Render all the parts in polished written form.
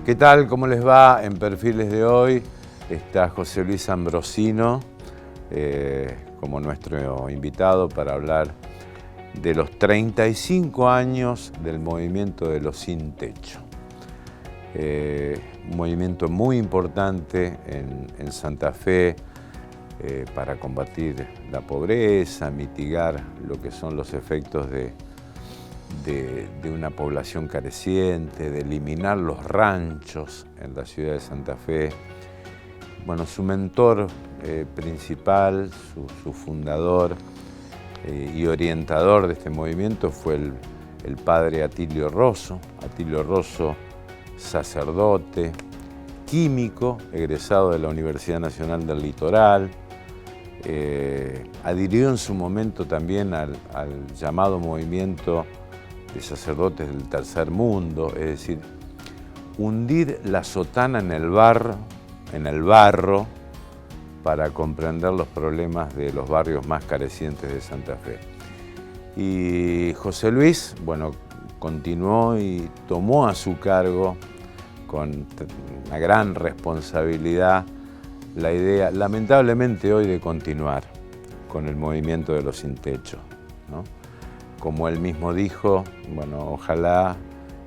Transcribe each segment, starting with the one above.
¿Qué tal? ¿Cómo les va? En Perfiles de hoy está José Luis Ambrosino como nuestro invitado para hablar de los 35 años del movimiento de los sin techo. Un movimiento muy importante en Santa Fe para combatir la pobreza, mitigar lo que son los efectos de una población careciente, de eliminar los ranchos en la ciudad de Santa Fe. Bueno, su mentor principal, su fundador y orientador de este movimiento fue el padre Atilio Rosso, sacerdote, químico, egresado de la Universidad Nacional del Litoral. Adhirió en su momento también al llamado movimiento de sacerdotes del tercer mundo, es decir, hundir la sotana en el barro para comprender los problemas de los barrios más carecientes de Santa Fe. Y José Luis, bueno, continuó y tomó a su cargo con una gran responsabilidad la idea, lamentablemente hoy, de continuar con el movimiento de los sin techo, ¿no? Como él mismo dijo, bueno, ojalá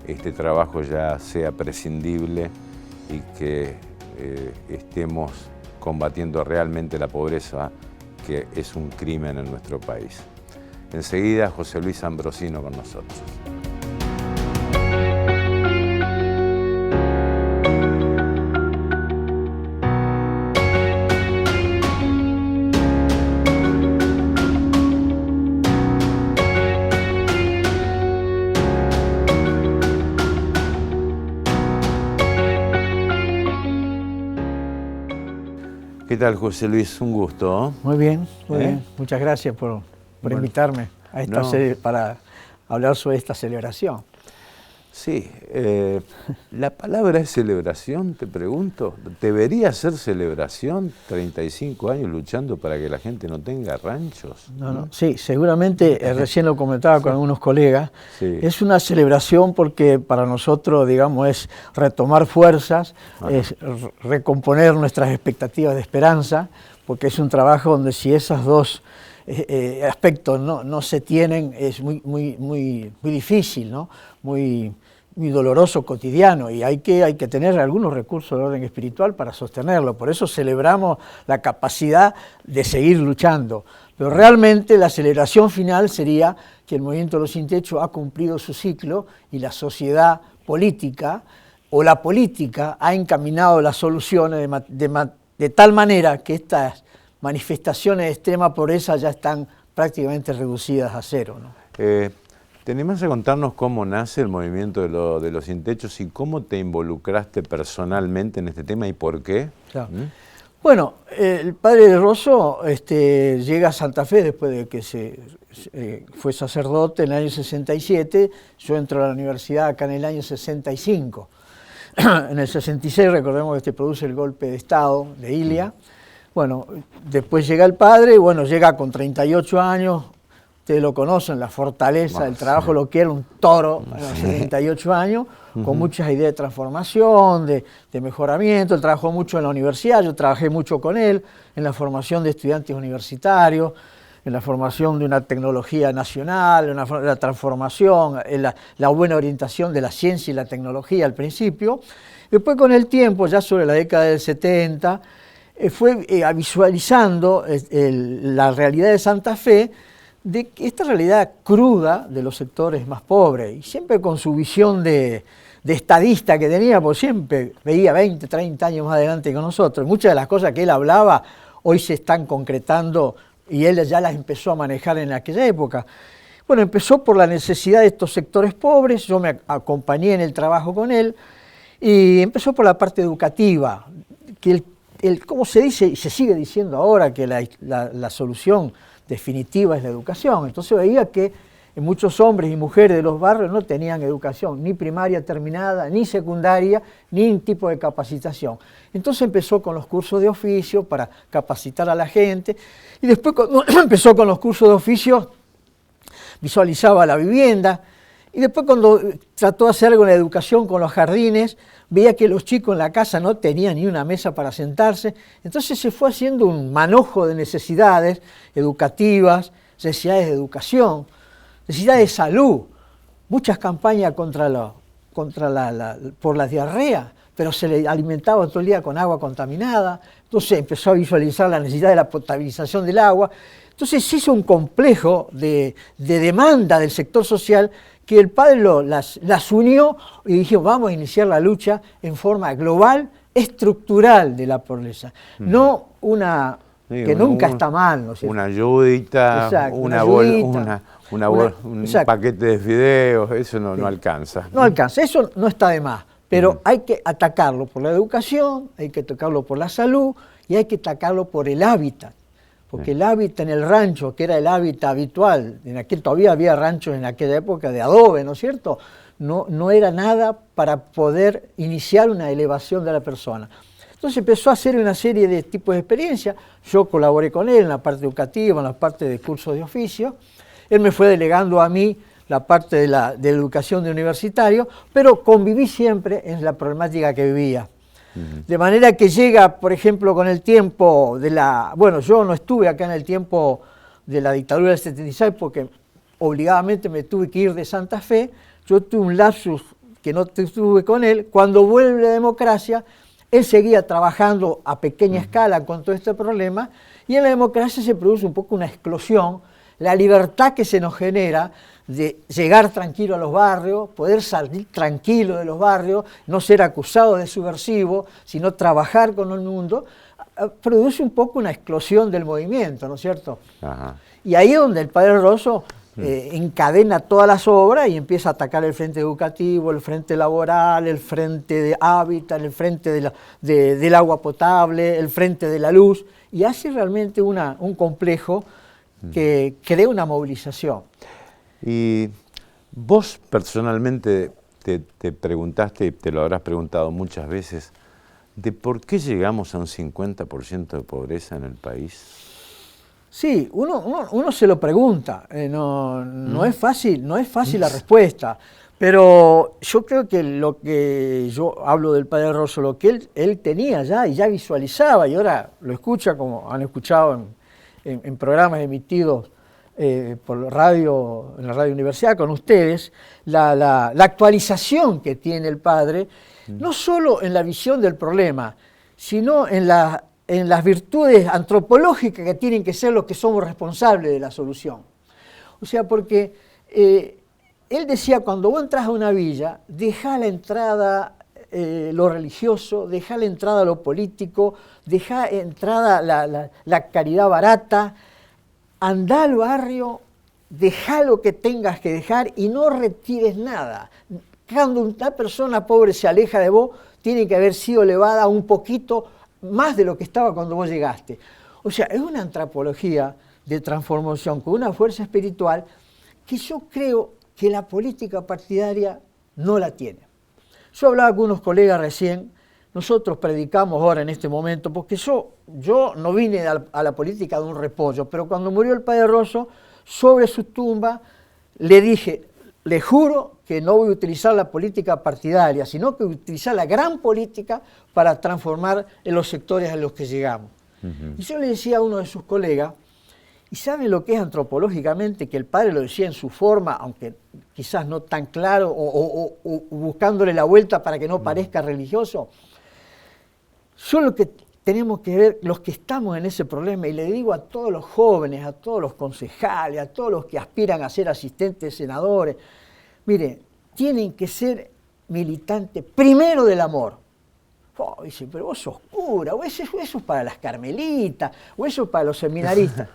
este trabajo ya sea prescindible y que estemos combatiendo realmente la pobreza, que es un crimen en nuestro país. Enseguida, José Luis Ambrosino con nosotros. ¿Qué tal, José Luis? Un gusto, ¿eh? Muy bien, muy bien. Muchas gracias por invitarme a esta para hablar sobre esta celebración. Sí, la palabra es celebración, te pregunto. ¿Debería ser celebración 35 años luchando para que la gente no tenga ranchos? No. Sí, seguramente, recién lo comentaba con algunos colegas, sí. Es una celebración porque para nosotros, digamos, es retomar fuerzas, es recomponer nuestras expectativas de esperanza, porque es un trabajo donde si esos dos aspectos no se tienen, es muy difícil, ¿no? Muy doloroso, cotidiano, y hay que tener algunos recursos de orden espiritual para sostenerlo. Por eso celebramos la capacidad de seguir luchando. Pero realmente la celebración final sería que el movimiento de los sin techo ha cumplido su ciclo y la sociedad política o la política ha encaminado las soluciones de tal manera que estas manifestaciones de extrema pobreza ya están prácticamente reducidas a cero, ¿no? ¿Te animás a contarnos cómo nace el movimiento de los sin techos y cómo te involucraste personalmente en este tema y por qué? Claro. Bueno, el padre Rosso llega a Santa Fe después de que fue sacerdote en el año 67. Yo entro a la universidad acá en el año 65. En el 66 recordemos que se produce el golpe de Estado de Ilia. Bueno, después llega el padre, bueno, llega con 38 años. Ustedes lo conocen, la fortaleza del trabajo, lo que era un toro a los 78 años, con muchas ideas de transformación, de mejoramiento. Él trabajó mucho en la universidad, yo trabajé mucho con él en la formación de estudiantes universitarios, en la formación de una tecnología nacional, en la transformación, en la buena orientación de la ciencia y la tecnología al principio. Después, con el tiempo, ya sobre la década del 70, fue visualizando la realidad de Santa Fe, de esta realidad cruda de los sectores más pobres, y siempre con su visión de estadista que tenía, porque siempre veía 20, 30 años más adelante que nosotros. Muchas de las cosas que él hablaba hoy se están concretando y él ya las empezó a manejar en aquella época. Bueno, empezó por la necesidad de estos sectores pobres, yo me acompañé en el trabajo con él, y empezó por la parte educativa, que como se dice y se sigue diciendo ahora, que la solución definitiva es la educación. Entonces veía que muchos hombres y mujeres de los barrios no tenían educación, ni primaria terminada, ni secundaria, ni ningún tipo de capacitación. Entonces empezó con los cursos de oficio para capacitar a la gente, y después cuando empezó con los cursos de oficio, visualizaba la vivienda, y después cuando trató de hacer algo en la educación con los jardines, veía que los chicos en la casa no tenían ni una mesa para sentarse, entonces se fue haciendo un manojo de necesidades educativas, necesidades de educación, necesidades de salud, muchas campañas por la diarrea, pero se le alimentaba todo el día con agua contaminada, entonces empezó a visualizar la necesidad de la potabilización del agua, entonces se hizo un complejo de demanda del sector social que el padre las unió y dijo, vamos a iniciar la lucha en forma global, estructural de la pobreza, no una que nunca está mal, ¿no es cierto? Una ayudita, exacto, un paquete de fideos, eso no alcanza. No alcanza, eso no está de más, pero hay que atacarlo por la educación, hay que atacarlo por la salud y hay que atacarlo por el hábitat. Porque el hábitat en el rancho, que era el hábitat habitual, todavía había ranchos en aquella época de adobe, ¿no es cierto? No era nada para poder iniciar una elevación de la persona. Entonces empezó a hacer una serie de tipos de experiencias, yo colaboré con él en la parte educativa, en la parte de cursos de oficio, él me fue delegando a mí la parte de la educación de universitario, pero conviví siempre en la problemática que vivía. De manera que llega, por ejemplo, con el tiempo bueno, yo no estuve acá en el tiempo de la dictadura del 76 porque obligadamente me tuve que ir de Santa Fe, yo tuve un lapsus que no estuve con él, cuando vuelve la democracia, él seguía trabajando a pequeña escala con todo este problema y en la democracia se produce un poco una explosión, la libertad que se nos genera de llegar tranquilo a los barrios, poder salir tranquilo de los barrios, no ser acusado de subversivo, sino trabajar con el mundo, produce un poco una explosión del movimiento, ¿no es cierto? Ajá. Y ahí es donde el padre Rosso encadena todas las obras y empieza a atacar el frente educativo, el frente laboral, el frente de hábitat, el frente del agua potable, el frente de la luz, y hace realmente un complejo que crea una movilización. Y vos personalmente te preguntaste, y te lo habrás preguntado muchas veces, de por qué llegamos a un 50% de pobreza en el país. Sí, uno se lo pregunta, no es fácil la respuesta, pero yo creo que lo que yo hablo del padre Rosso, lo que él tenía ya y ya visualizaba, y ahora lo escucha como han escuchado en programas emitidos por radio, en la Radio Universidad con ustedes, la actualización que tiene el padre, no solo en la visión del problema, sino en las virtudes antropológicas que tienen que ser los que somos responsables de la solución. O sea, porque él decía, cuando vos entras a una villa, dejá la entrada lo religioso, dejá la entrada lo político, dejá entrada la caridad barata, andá al barrio, dejá lo que tengas que dejar y no retires nada. Cuando una persona pobre se aleja de vos, tiene que haber sido elevada un poquito más de lo que estaba cuando vos llegaste. O sea, es una antropología de transformación con una fuerza espiritual que yo creo que la política partidaria no la tiene. Yo hablaba con unos colegas recién, nosotros predicamos ahora en este momento, porque yo no vine a la política de un repollo, pero cuando murió el padre Rosso, sobre su tumba le dije, le juro que no voy a utilizar la política partidaria, sino que voy a utilizar la gran política para transformar en los sectores a los que llegamos. Y yo le decía a uno de sus colegas, ¿y saben lo que es antropológicamente? Que el padre lo decía en su forma, aunque quizás no tan claro, o buscándole la vuelta para que no parezca religioso. Yo lo que tenemos que ver, los que estamos en ese problema, y le digo a todos los jóvenes, a todos los concejales, a todos los que aspiran a ser asistentes, senadores, miren, tienen que ser militantes primero del amor. Oh, dice, pero vos sos cura, o eso es para las carmelitas, o eso es para los seminaristas.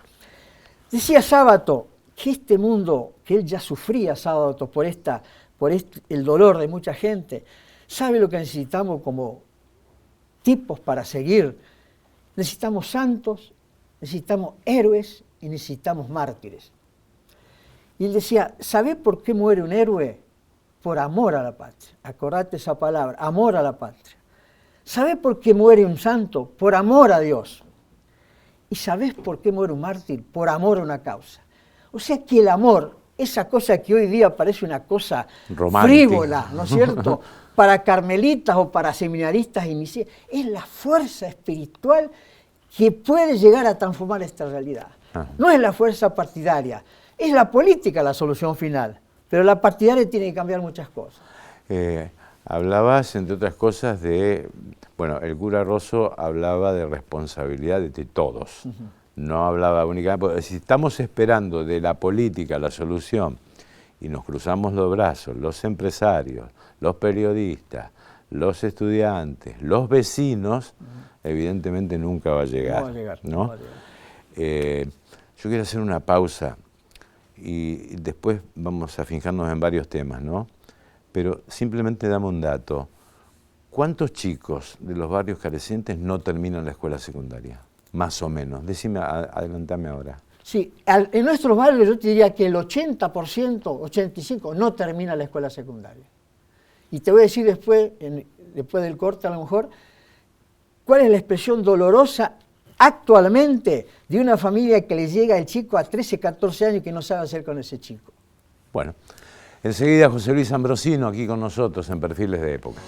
Decía Sábato que este mundo, que él ya sufría Sábato por el dolor de mucha gente, ¿sabe lo que necesitamos como tipos para seguir? Necesitamos santos, necesitamos héroes y necesitamos mártires. Y él decía, ¿sabés por qué muere un héroe? Por amor a la patria. Acordate esa palabra, amor a la patria. ¿Sabés por qué muere un santo? Por amor a Dios. ¿Y sabés por qué muere un mártir? Por amor a una causa. O sea que el amor, esa cosa que hoy día parece una cosa romántica, frívola, ¿no es cierto? Para carmelitas o para seminaristas iniciados, es la fuerza espiritual que puede llegar a transformar esta realidad. No es la fuerza partidaria, es la política la solución final, pero la partidaria tiene que cambiar muchas cosas. Hablabas, entre otras cosas, bueno, el cura Rosso hablaba de responsabilidad de todos, no hablaba únicamente, porque si estamos esperando de la política la solución y nos cruzamos los brazos, los empresarios, los periodistas, los estudiantes, los vecinos, evidentemente nunca va a llegar. No va a llegar, ¿no? no va a llegar. Yo quiero hacer una pausa y después vamos a fijarnos en varios temas, ¿no? Pero simplemente dame un dato. ¿Cuántos chicos de los barrios carecientes no terminan la escuela secundaria? Más o menos. Decime, adelantame ahora. Sí, en nuestros barrios yo te diría que el 80%, 85% no termina la escuela secundaria. Y te voy a decir después del corte a lo mejor, cuál es la expresión dolorosa actualmente de una familia que le llega el chico a 13, 14 años y que no sabe hacer con ese chico. Bueno, enseguida José Luis Ambrosino aquí con nosotros en Perfiles de Época.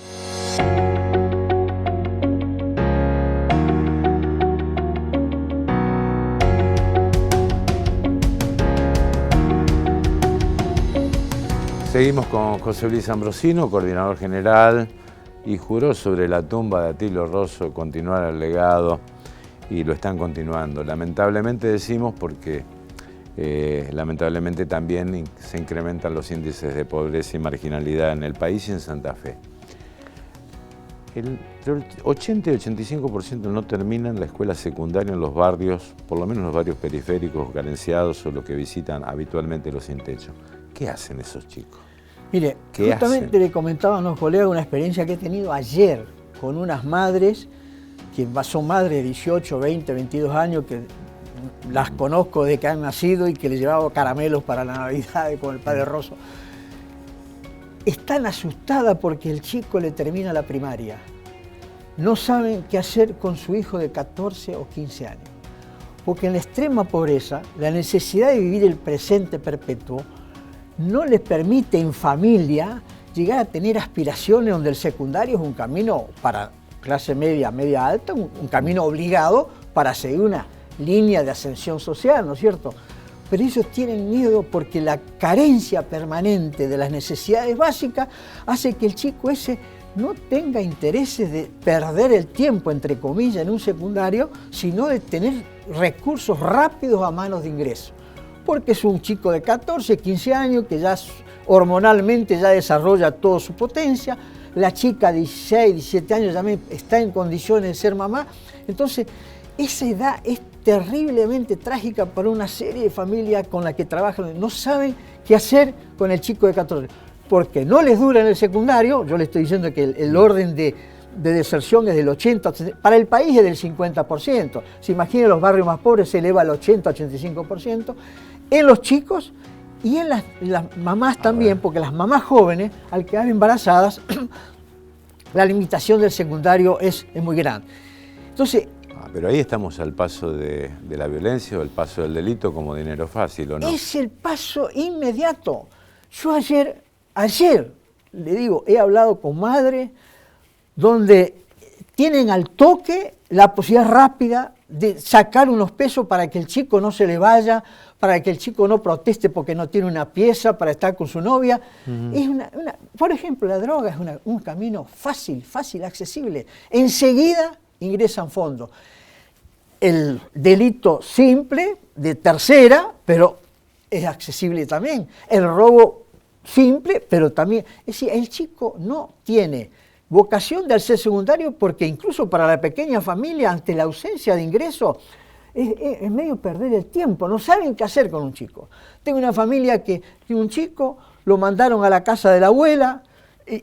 Seguimos con José Luis Ambrosino, coordinador general, y juró sobre la tumba de Atilio Rosso continuar el legado, y lo están continuando. Lamentablemente decimos porque lamentablemente también se incrementan los índices de pobreza y marginalidad en el país y en Santa Fe. El 80 y 85% no terminan la escuela secundaria en los barrios, por lo menos los barrios periféricos, carenciados o los que visitan habitualmente los sin techo. ¿Qué hacen esos chicos? Mire, justamente le comentaba a unos colegas una experiencia que he tenido ayer con unas madres, que son madres de 18, 20, 22 años, que las conozco desde que han nacido y que les llevaba caramelos para la Navidad con el padre Rosso. Están asustadas porque el chico le termina la primaria. No saben qué hacer con su hijo de 14 o 15 años. Porque en la extrema pobreza, la necesidad de vivir el presente perpetuo no les permite en familia llegar a tener aspiraciones donde el secundario es un camino para clase media, media alta, un camino obligado para seguir una línea de ascensión social, ¿no es cierto? Pero ellos tienen miedo porque la carencia permanente de las necesidades básicas hace que el chico ese no tenga intereses de perder el tiempo, entre comillas, en un secundario, sino de tener recursos rápidos a manos de ingreso. Porque es un chico de 14, 15 años que ya hormonalmente ya desarrolla toda su potencia, la chica de 16, 17 años también está en condiciones de ser mamá. Entonces, esa edad es terriblemente trágica para una serie de familias con las que trabajan. No saben qué hacer con el chico de 14, porque no les dura en el secundario. Yo le estoy diciendo que el orden de deserción es del 80%, para el país es del 50%. Se imaginen los barrios más pobres, se eleva al 80-85%. En los chicos y en las mamás también, porque las mamás jóvenes, al quedar embarazadas, la limitación del secundario es muy grande. Entonces, pero ahí estamos al paso de la violencia o el paso del delito como dinero fácil, ¿o no? Es el paso inmediato. Yo ayer, le digo, he hablado con madres donde tienen al toque la posibilidad rápida de sacar unos pesos para que el chico no se le vaya, para que el chico no proteste porque no tiene una pieza para estar con su novia. Es por ejemplo, la droga es un camino fácil, accesible. Enseguida ingresan fondos. El delito simple, de tercera, pero es accesible también. El robo simple, pero también. Es decir, el chico no tiene vocación de ser secundario porque incluso para la pequeña familia, ante la ausencia de ingresos, es medio perder el tiempo. No saben qué hacer con un chico. Tengo una familia que un chico lo mandaron a la casa de la abuela,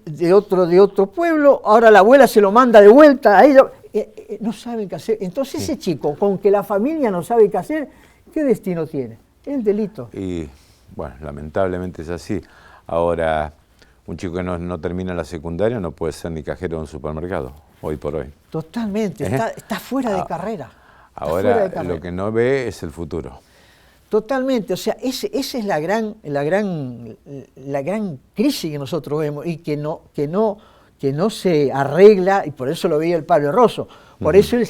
de otro pueblo, ahora la abuela se lo manda de vuelta a ella. No saben qué hacer. Entonces ese chico, con que la familia no sabe qué hacer, ¿qué destino tiene? El delito. Y bueno, lamentablemente es así. Ahora, un chico que no termina la secundaria no puede ser ni cajero de un supermercado, hoy por hoy. Totalmente, está fuera de carrera. Ahora lo que no ve es el futuro. Totalmente, o sea, esa es la gran crisis que nosotros vemos y que no se arregla, y por eso lo veía el padre Rosso. Por eso él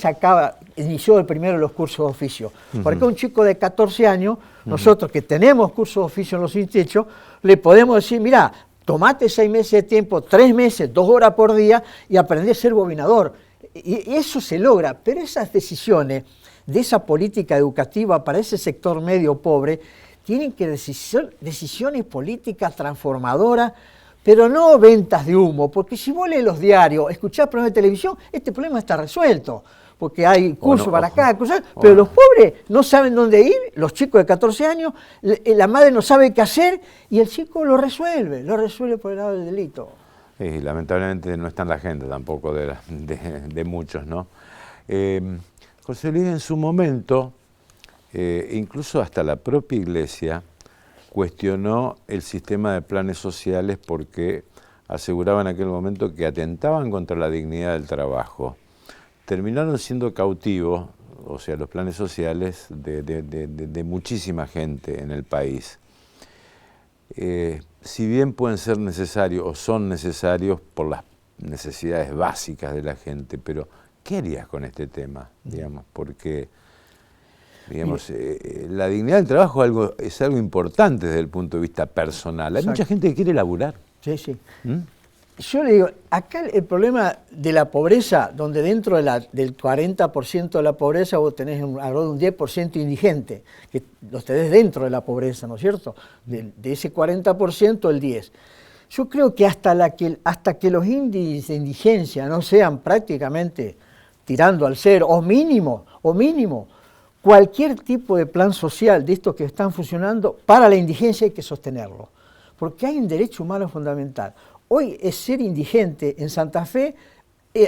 inició primero los cursos de oficio. Porque a un chico de 14 años, nosotros que tenemos cursos de oficio en los sin-techo, le podemos decir, mirá, tomate 6 meses de tiempo, 3 meses, 2 horas por día y aprendí a ser bobinador. Y eso se logra, pero esas decisiones de esa política educativa para ese sector medio pobre tienen que ser decisiones políticas transformadoras, pero no ventas de humo, porque si vos lees los diarios, escuchás programas de televisión, este problema está resuelto, porque hay cursos para acá, pero los pobres no saben dónde ir, los chicos de 14 años, la madre no sabe qué hacer y el chico lo resuelve por el lado del delito. Y lamentablemente no está en la agenda tampoco de muchos, ¿no? José Luis, en su momento, incluso hasta la propia Iglesia, cuestionó el sistema de planes sociales porque aseguraba en aquel momento que atentaban contra la dignidad del trabajo. Terminaron siendo cautivos, o sea, los planes sociales de muchísima gente en el país. Si bien pueden ser necesarios o son necesarios por las necesidades básicas de la gente, pero ¿qué harías con este tema? Digamos, porque digamos, la dignidad del trabajo es algo importante desde el punto de vista personal. Hay mucha gente que quiere laburar. Sí, sí. Yo le digo, acá el problema de la pobreza, donde dentro del 40% de la pobreza vos tenés alrededor de un 10% indigente, que los tenés dentro de la pobreza, ¿no es cierto? De ese 40%, el 10%. Yo creo que hasta que los índices de indigencia no sean prácticamente tirando al cero, o mínimo, cualquier tipo de plan social de estos que están funcionando, para la indigencia hay que sostenerlo, porque hay un derecho humano fundamental. Hoy es ser indigente en Santa Fe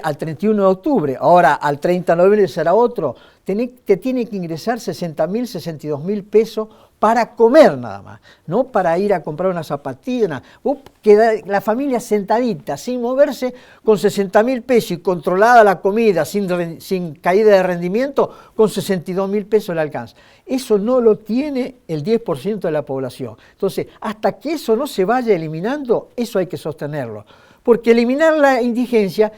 al 31 de octubre, ahora al 30 de noviembre será otro, te tiene que ingresar 60.000, 62.000 pesos para comer nada más, no para ir a comprar una zapatilla. Vos quedás, la familia sentadita, sin moverse, con 60.000 pesos y controlada la comida, sin caída de rendimiento, con 62.000 pesos le alcanza. Eso no lo tiene el 10% de la población. Entonces, hasta que eso no se vaya eliminando, eso hay que sostenerlo. Porque eliminar la indigencia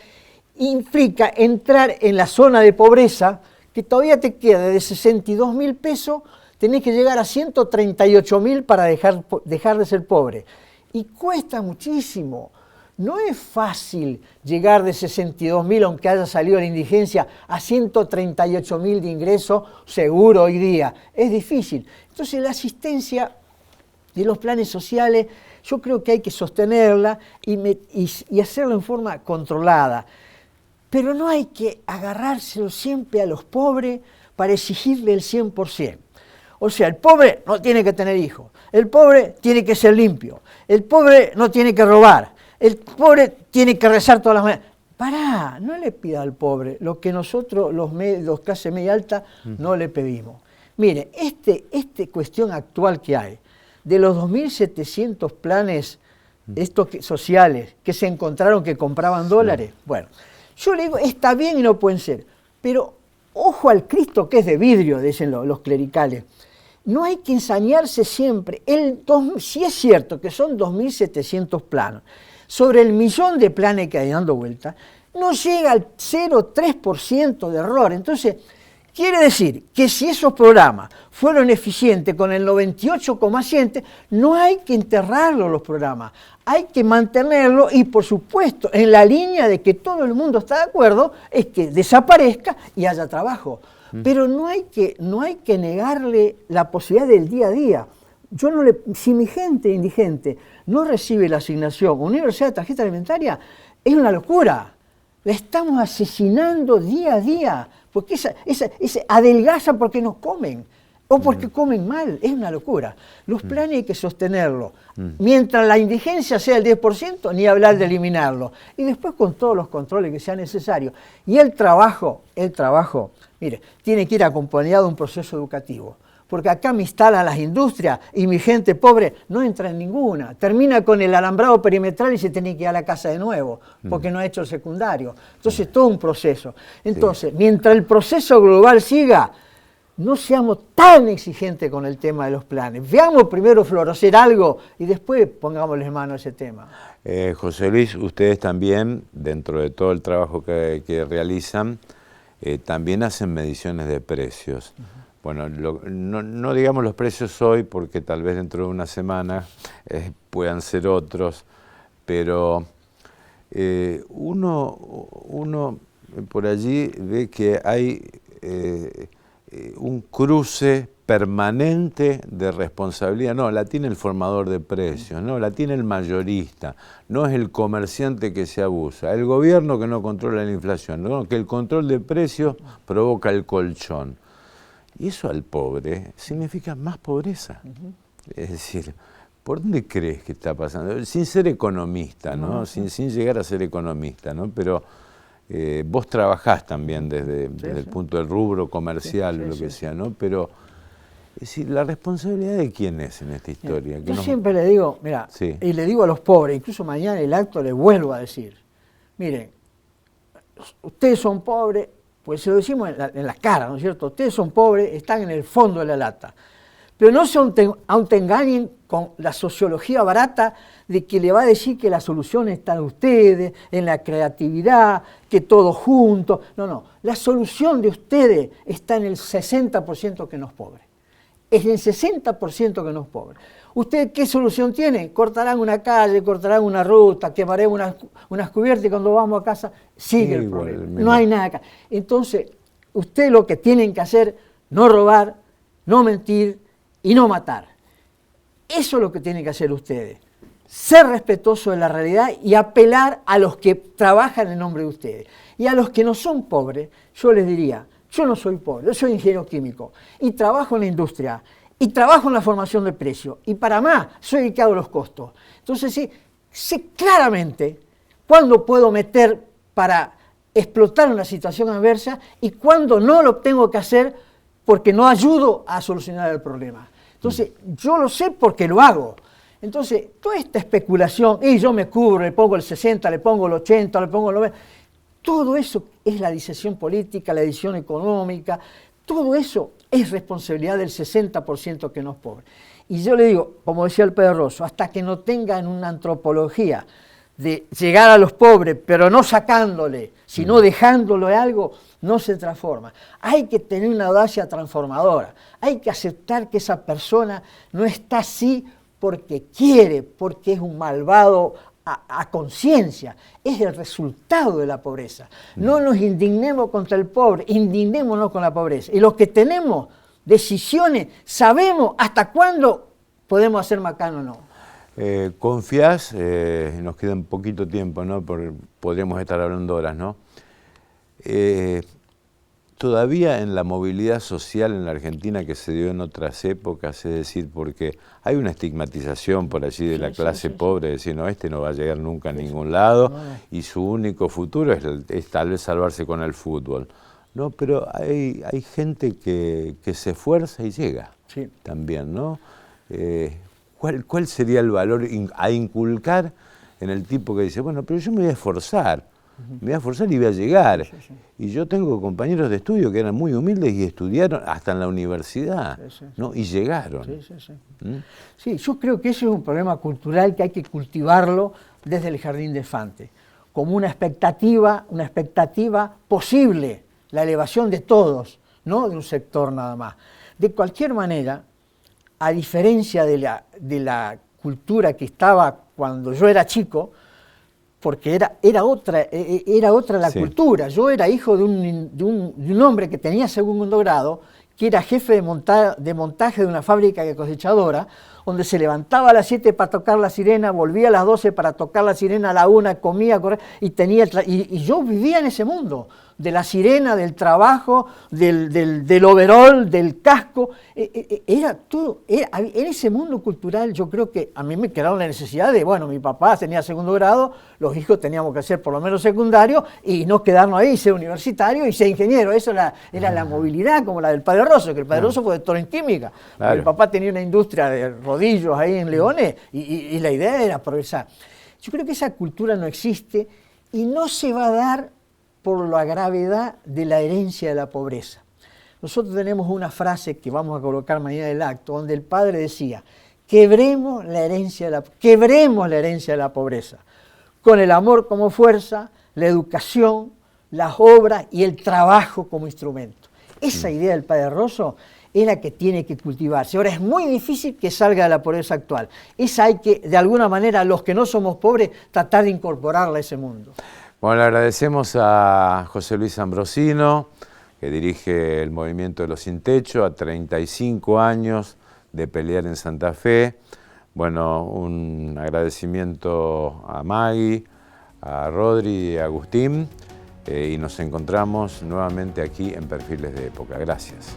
implica entrar en la zona de pobreza, que todavía te queda de 62.000 pesos, tenés que llegar a 138.000 para dejar de ser pobre. Y cuesta muchísimo. No es fácil llegar de 62.000, aunque haya salido la indigencia, a 138.000 de ingreso seguro hoy día. Es difícil. Entonces la asistencia de los planes sociales, yo creo que hay que sostenerla y hacerlo en forma controlada. Pero no hay que agarrárselo siempre a los pobres para exigirle el 100%. O sea, el pobre no tiene que tener hijos, el pobre tiene que ser limpio, el pobre no tiene que robar, el pobre tiene que rezar todas las mañanas. Pará, no le pida al pobre lo que nosotros, los clase media alta, no le pedimos. Mire, esta cuestión actual que hay, de los 2.700 planes sociales que se encontraron que compraban dólares, bueno, yo le digo, está bien y no pueden ser, pero ojo al Cristo que es de vidrio, dicen los clericales. No hay que ensañarse siempre. Si es cierto que son 2.700 planos, sobre el millón de planes que hay dando vuelta, no llega al 0,3% de error. Entonces, quiere decir que si esos programas fueron eficientes con el 98,7%, no hay que enterrarlos los programas, hay que mantenerlos y, por supuesto, en la línea de que todo el mundo está de acuerdo, es que desaparezca y haya trabajo. Pero no hay que negarle la posibilidad del día a día. Si mi gente indigente no recibe la asignación universal de tarjeta alimentaria, es una locura. La estamos asesinando día a día, porque ese adelgaza porque no comen, o porque comen mal, es una locura. Los planes hay que sostenerlos. Mientras la indigencia sea el 10%, ni hablar de eliminarlo. Y después con todos los controles que sean necesarios. Y el trabajo, mire, tiene que ir acompañado de un proceso educativo. porque acá me instalan las industrias y mi gente pobre no entra en ninguna. Termina con el alambrado perimetral y se tiene que ir a la casa de nuevo, porque no ha hecho el secundario. Entonces, todo un proceso. Entonces, mientras el proceso global siga, no seamos tan exigentes con el tema de los planes. Veamos primero florecer algo y después pongámosle mano a ese tema. José Luis, ustedes también, dentro de todo el trabajo que realizan, también hacen mediciones de precios. Bueno, no digamos los precios hoy porque tal vez dentro de una semana puedan ser otros, pero uno por allí ve que hay un cruce permanente de responsabilidad. No, la tiene el formador de precios, no, la tiene el mayorista, no es el comerciante que se abusa, el gobierno que no controla la inflación, no, que el control de precios provoca el colchón. Y eso al pobre significa más pobreza. Es decir, ¿por dónde crees que está pasando? Sin ser economista, ¿no? Sin llegar a ser economista, ¿no? Pero vos trabajás también desde el punto del rubro comercial, lo que sea, ¿no? Pero, es decir, ¿la responsabilidad de quién es en esta historia? Yo siempre le digo, mira, y le digo a los pobres, incluso mañana en el acto les vuelvo a decir, miren, ustedes son pobres, pues se lo decimos en la cara, ¿no es cierto? Ustedes son pobres, están en el fondo de la lata. Pero no se autoengañen con la sociología barata de que le va a decir que la solución está en ustedes, en la creatividad, que todos juntos. No, no. La solución de ustedes está en el 60% que no es pobre. Es el 60% que no es pobre. ¿Ustedes qué solución tienen? Cortarán una calle, cortarán una ruta, quemarán unas cubiertas y cuando vamos a casa sigue el problema. No hay nada acá. Entonces, ustedes lo que tienen que hacer, no robar, no mentir y no matar. Eso es lo que tienen que hacer ustedes. Ser respetuosos de la realidad y apelar a los que trabajan en nombre de ustedes. Y a los que no son pobres, yo les diría, yo no soy pobre, yo soy ingeniero químico y trabajo en la industria y trabajo en la formación de precios y para más soy el que hago los costos. Entonces sí, sé claramente cuándo puedo meter para explotar una situación adversa y cuándo no lo tengo que hacer porque no ayudo a solucionar el problema. Entonces, yo lo sé porque lo hago. Entonces, toda esta especulación, y yo me cubro, le pongo el 60, le pongo el 80, le pongo el 90, todo eso es la decisión política, la decisión económica, todo eso es responsabilidad del 60% que no es pobre. Y yo le digo, como decía el Padre Rosso, hasta que no tengan una antropología de llegar a los pobres, pero no sacándole, sino dejándole algo, no se transforma. Hay que tener una audacia transformadora, hay que aceptar que esa persona no está así porque quiere, porque es un malvado a conciencia, es el resultado de la pobreza. No nos indignemos contra el pobre, indignémonos con la pobreza. Y los que tenemos decisiones, sabemos hasta cuándo podemos hacer macano o no. ¿Confías? Nos queda un poquito tiempo, ¿no? Podríamos estar hablando horas, ¿no? Todavía en la movilidad social en la Argentina que se dio en otras épocas, es decir, porque hay una estigmatización por allí de la clase pobre, de decir, no, este no va a llegar nunca a ningún lado y su único futuro es tal vez salvarse con el fútbol. No, pero hay gente que se esfuerza y llega también, ¿no? ¿Cuál sería el valor a inculcar en el tipo que dice, bueno, pero yo me voy a esforzar, y voy a llegar? Y yo tengo compañeros de estudio que eran muy humildes y estudiaron hasta en la universidad, ¿no? Y llegaron. Sí, yo creo que ese es un problema cultural que hay que cultivarlo desde el jardín de infantes, como una expectativa posible, la elevación de todos, no de un sector nada más. De cualquier manera, a diferencia de la cultura que estaba cuando yo era chico, porque era otra la cultura. Yo era hijo de un hombre que tenía segundo grado, que era jefe de montaje de una fábrica cosechadora, donde se levantaba a las 7 para tocar la sirena, volvía a las 12 para tocar la sirena, a la 1 comía, corría, y yo vivía en ese mundo, de la sirena, del trabajo, del overol, del casco, era todo, en ese mundo cultural yo creo que a mí me quedaba la necesidad de, bueno, mi papá tenía segundo grado, los hijos teníamos que hacer por lo menos secundario y no quedarnos ahí, ser universitario y ser ingeniero, eso era la movilidad como la del Padre Rosso, que el Padre Rosso fue doctor en química, claro. El papá tenía una industria de rodillos ahí en Leones y la idea era progresar. Yo creo que esa cultura no existe y no se va a dar por la gravedad de la herencia de la pobreza. Nosotros tenemos una frase que vamos a colocar mañana en el acto, donde el padre decía, quebremos la herencia de la pobreza, con el amor como fuerza, la educación, las obras y el trabajo como instrumento. Esa idea del padre Rosso es la que tiene que cultivarse. Ahora, es muy difícil que salga de la pobreza actual. Esa hay que, de alguna manera, los que no somos pobres, tratar de incorporarla a ese mundo. Bueno, le agradecemos a José Luis Ambrosino, que dirige el Movimiento de los Sin Techo, a 35 años de pelear en Santa Fe. Bueno, un agradecimiento a Maggie, a Rodri y a Agustín, y nos encontramos nuevamente aquí en Perfiles de Época. Gracias.